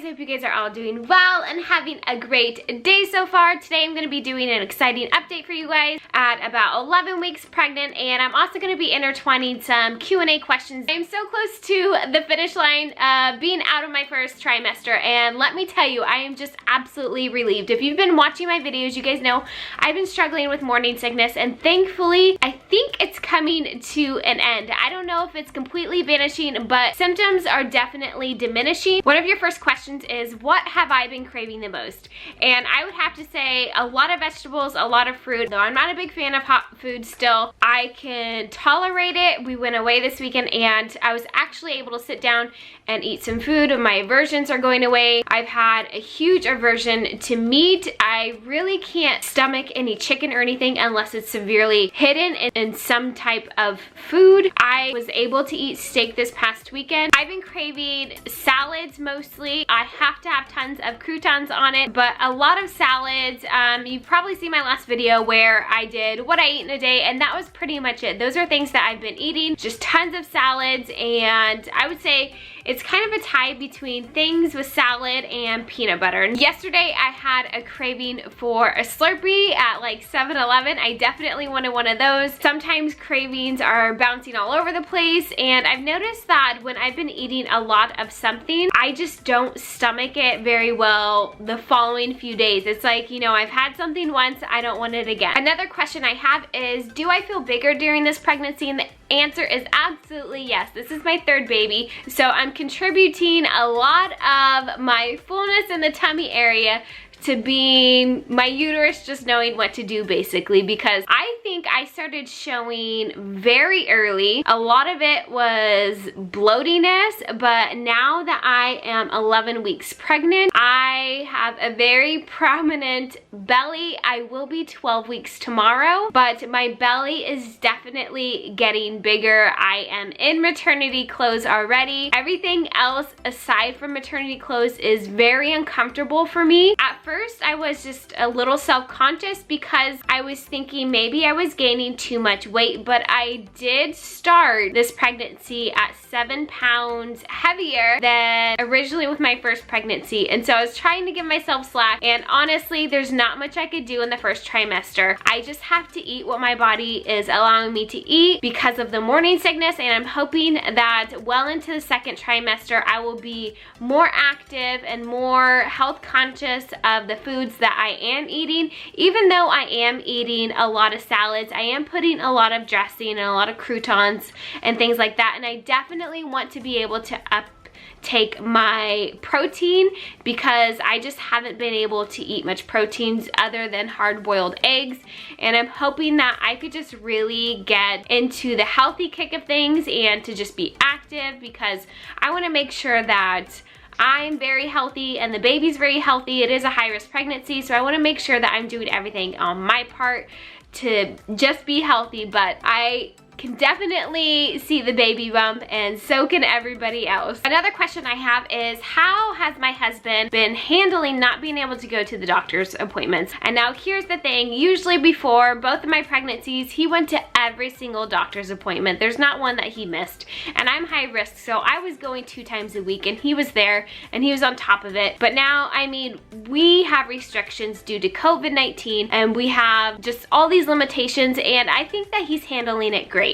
Hope you guys are all doing well and having a great day so far. Today I'm going to be doing an exciting update for you guys at about 11 weeks pregnant, and I'm also going to be intertwining some Q&A questions. I'm so close to the finish line being out of my first trimester, and let me tell you, I am just absolutely relieved. If you've been watching my videos, you guys know I've been struggling with morning sickness, and thankfully I think it's coming to an end. I don't know if it's completely vanishing, but symptoms are definitely diminishing. One of your first questions is, what have I been craving the most? And I would have to say a lot of vegetables, a lot of fruit. Though I'm not a big fan of hot food still, I can tolerate it. We went away this weekend and I was actually able to sit down and eat some food. My aversions are going away. I've had a huge aversion to meat. I really can't stomach any chicken or anything unless it's severely hidden in some type of food. I was able to eat steak this past weekend. I've been craving salads mostly. I have to have tons of croutons on it, but a lot of salads. You've probably seen my last video where I did what I eat in a day, and that was pretty much it. Those are things that I've been eating, just tons of salads, and I would say it's kind of a tie between things with salad and peanut butter. And yesterday I had a craving for a Slurpee at like 7-Eleven. I definitely wanted one of those. Sometimes cravings are bouncing all over the place, and I've noticed that when I've been eating a lot of something, I just don't stomach it very well the following few days. It's like, you know, I've had something once, I don't want it again. Another question I have is, do I feel bigger during this pregnancy? And the answer is absolutely yes. This is my third baby, so I'm contributing a lot of my fullness in the tummy area to being my uterus just knowing what to do, basically, because I think I started showing very early. A lot of it was bloatiness, but now that I am 11 weeks pregnant, I have a very prominent belly. I will be 12 weeks tomorrow, but my belly is definitely getting bigger. I am in maternity clothes already. Everything else aside from maternity clothes is very uncomfortable for me. At first, I was just a little self-conscious because I was thinking maybe I was gaining too much weight, but I did start this pregnancy at 7 pounds heavier than originally with my first pregnancy, and so I was trying to give myself slack, and honestly, there's not much I could do in the first trimester. I just have to eat what my body is allowing me to eat because of the morning sickness, and I'm hoping that well into the second trimester, I will be more active and more health conscious of the foods that I am eating. Even though I am eating a lot of salads, I am putting a lot of dressing and a lot of croutons and things like that, and I definitely want to be able to uptake my protein because I just haven't been able to eat much proteins other than hard-boiled eggs, and I'm hoping that I could just really get into the healthy kick of things and to just be active, because I want to make sure that I'm very healthy and the baby's very healthy. It is a high-risk pregnancy, so I want to make sure that I'm doing everything on my part to just be healthy, but I can definitely see the baby bump, and so can everybody else. Another question I have is, how has my husband been handling not being able to go to the doctor's appointments? And now here's the thing, usually before both of my pregnancies, he went to every single doctor's appointment. There's not one that he missed, and I'm high risk, so I was going 2 times a week, and he was there and he was on top of it. But now, I mean, we have restrictions due to COVID-19, and we have just all these limitations, and I think that he's handling it great.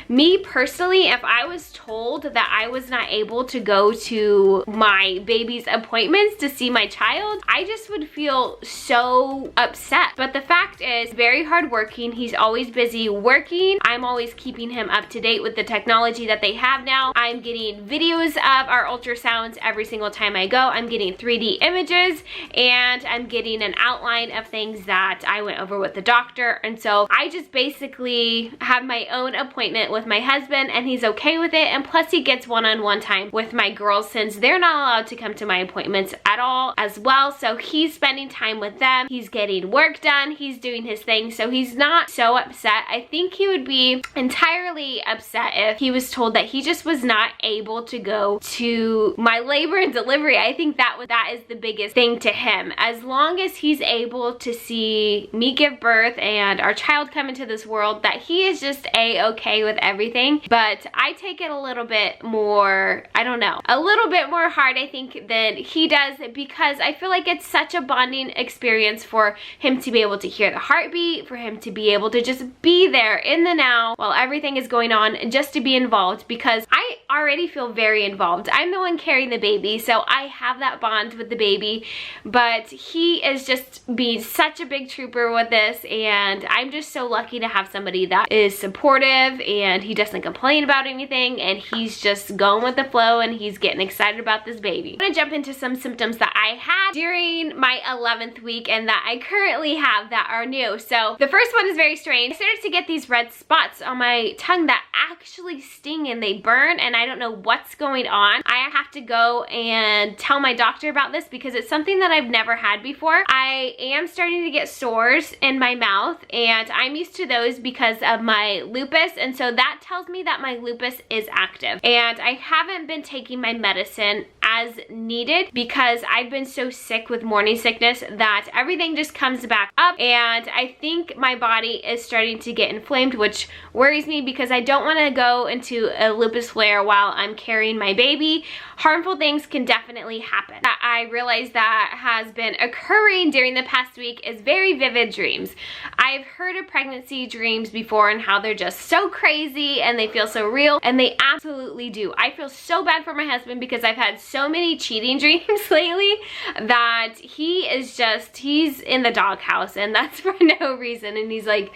Me personally, if I was told that I was not able to go to my baby's appointments to see my child, I just would feel so upset. But the fact is, very hardworking. He's always busy working. I'm always keeping him up to date with the technology that they have now. I'm getting videos of our ultrasounds every single time I go. I'm getting 3D images, and I'm getting an outline of things that I went over with the doctor. And so I just basically have my own appointment with my husband, and he's okay with it, and plus he gets one-on-one time with my girls since they're not allowed to come to my appointments at all as well. So he's spending time with them, he's getting work done, he's doing his thing, so he's not so upset. I think he would be entirely upset if he was told that he just was not able to go to my labor and delivery. I think that is the biggest thing to him. As long as he's able to see me give birth and our child come into this world, that he is just a-okay with everything. But I take it a little bit more, I don't know, a little bit more hard, I think, than he does, because I feel like it's such a bonding experience for him to be able to hear the heartbeat, for him to be able to just be there in the now while everything is going on, and just to be involved, because I already feel very involved. I'm the one carrying the baby, so I have that bond with the baby, but he is just being such a big trooper with this, and I'm just so lucky to have somebody that is supportive, and he doesn't complain about anything, and he's just going with the flow, and he's getting excited about this baby. I'm gonna jump into some symptoms that I had during my 11th week and that I currently have that are new. So the first one is very strange. I started to get these red spots on my tongue that actually sting and they burn, and I don't know what's going on. I have to go and tell my doctor about this because it's something that I've never had before. I am starting to get sores in my mouth, and I'm used to those because of my lupus, and so that tells me that my lupus is active. And I haven't been taking my medicine as needed because I've been so sick with morning sickness that everything just comes back up, and I think my body is starting to get inflamed, which worries me because I don't want to go into a lupus flare while I'm carrying my baby. Harmful things can definitely happen. I realize that has been occurring during the past week is very vivid dreams. I've heard of pregnancy dreams before and how they're just so crazy and they feel so real, and they absolutely do. I feel so bad for my husband because I've had so many cheating dreams lately that he's in the doghouse, and that's for no reason. And he's like,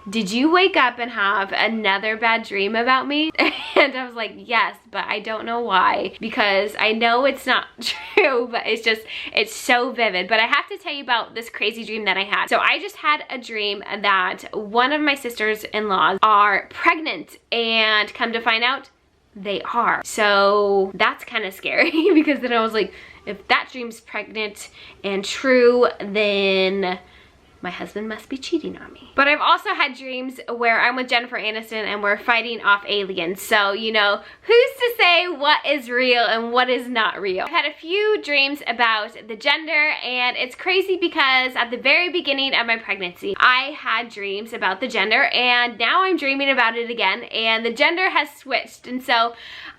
did you wake up and have another bad dream about me? And I was like, yes, but I don't know why, because I know it's not true, but it's so vivid. But I have to tell you about this crazy dream that I had. So I just had a dream that one of my sisters-in-laws are pregnant, and come to find out, they are. So that's kind of scary because then I was like, if that dream's pregnant and true, then my husband must be cheating on me. But I've also had dreams where I'm with Jennifer Aniston and we're fighting off aliens. So, you know, who's to say what is real and what is not real? I've had a few dreams about the gender, and it's crazy because at the very beginning of my pregnancy, I had dreams about the gender, and now I'm dreaming about it again, and the gender has switched. And so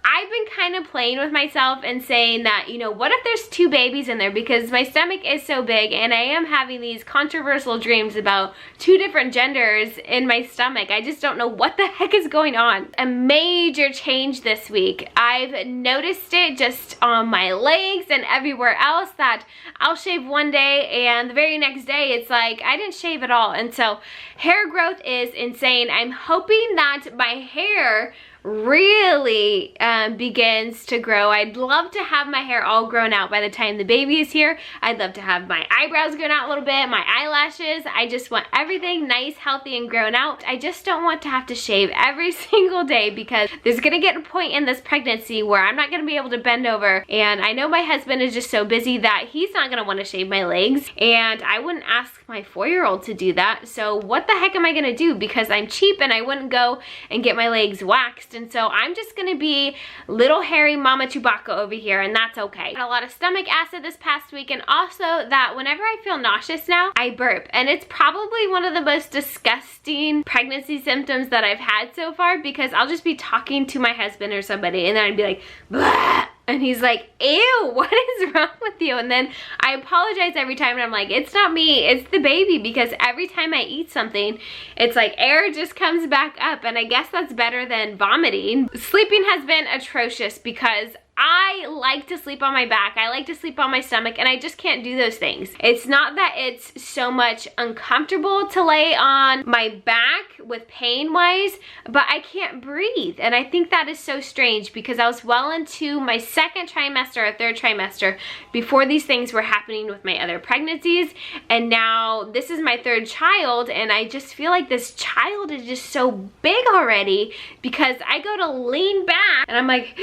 I've been kind of playing with myself and saying that, you know, what if there's two babies in there, because my stomach is so big and I am having these controversial dreams about two different genders in my stomach. I just don't know what the heck is going on. A major change this week. I've noticed it just on my legs and everywhere else that I'll shave one day and the very next day it's like I didn't shave at all. And so hair growth is insane. I'm hoping that my hair really begins to grow. I'd love to have my hair all grown out by the time the baby is here. I'd love to have my eyebrows grown out a little bit, my eyelashes. I just want everything nice, healthy, and grown out. I just don't want to have to shave every single day, because there's gonna get a point in this pregnancy where I'm not gonna be able to bend over, and I know my husband is just so busy that he's not gonna want to shave my legs, and I wouldn't ask my 4-year-old to do that. So what the heck am I gonna do? Because I'm cheap and I wouldn't go and get my legs waxed. And so I'm just gonna be little hairy Mama Chewbacca over here, and that's okay. I had a lot of stomach acid this past week, and also that whenever I feel nauseous now, I burp. And it's probably one of the most disgusting pregnancy symptoms that I've had so far, because I'll just be talking to my husband or somebody and then I'd be like, blah! And he's like, ew, what is wrong with you? And then I apologize every time, and I'm like, it's not me, it's the baby, because every time I eat something, it's like air just comes back up, and I guess that's better than vomiting. Sleeping has been atrocious because I like to sleep on my back, I like to sleep on my stomach, and I just can't do those things. It's not that it's so much uncomfortable to lay on my back with pain-wise, but I can't breathe. And I think that is so strange, because I was well into my second trimester or third trimester before these things were happening with my other pregnancies, and now this is my third child, and I just feel like this child is just so big already, because I go to lean back and I'm like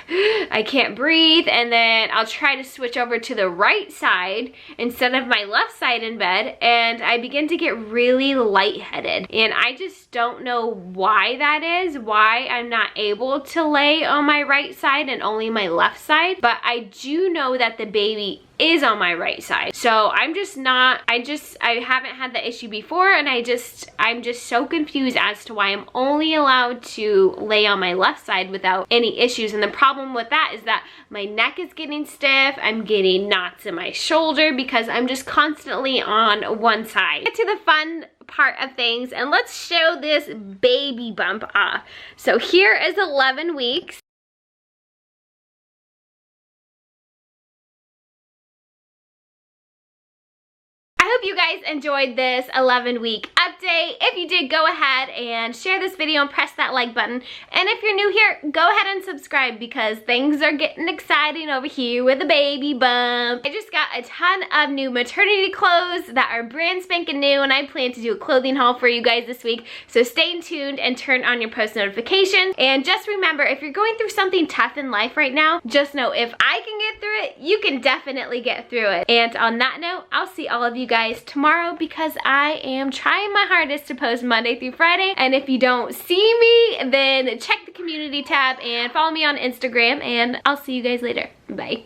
I can't breathe, and then I'll try to switch over to the right side instead of my left side in bed, and I begin to get really lightheaded. And I just don't know why that is, why I'm not able to lay on my right side and only my left side, but I do know that the baby is on my right side. So I'm just not, I haven't had the issue before, and I'm just so confused as to why I'm only allowed to lay on my left side without any issues. And the problem with that is that my neck is getting stiff, I'm getting knots in my shoulder because I'm just constantly on one side. Get to the fun part of things, and let's show this baby bump off. So here is 11 weeks. I hope you guys enjoyed this 11-week update. If you did, go ahead and share this video and press that like button. And if you're new here, go ahead and subscribe because things are getting exciting over here with the baby bump. I just got a ton of new maternity clothes that are brand spanking new, and I plan to do a clothing haul for you guys this week. So stay tuned and turn on your post notifications. And just remember, if you're going through something tough in life right now, just know if I can get through it, you can definitely get through it. And on that note, I'll see all of you guys tomorrow because I am trying my hardest to post Monday through Friday. And if you don't see me, then check the community tab and follow me on Instagram, and I'll see you guys later. Bye.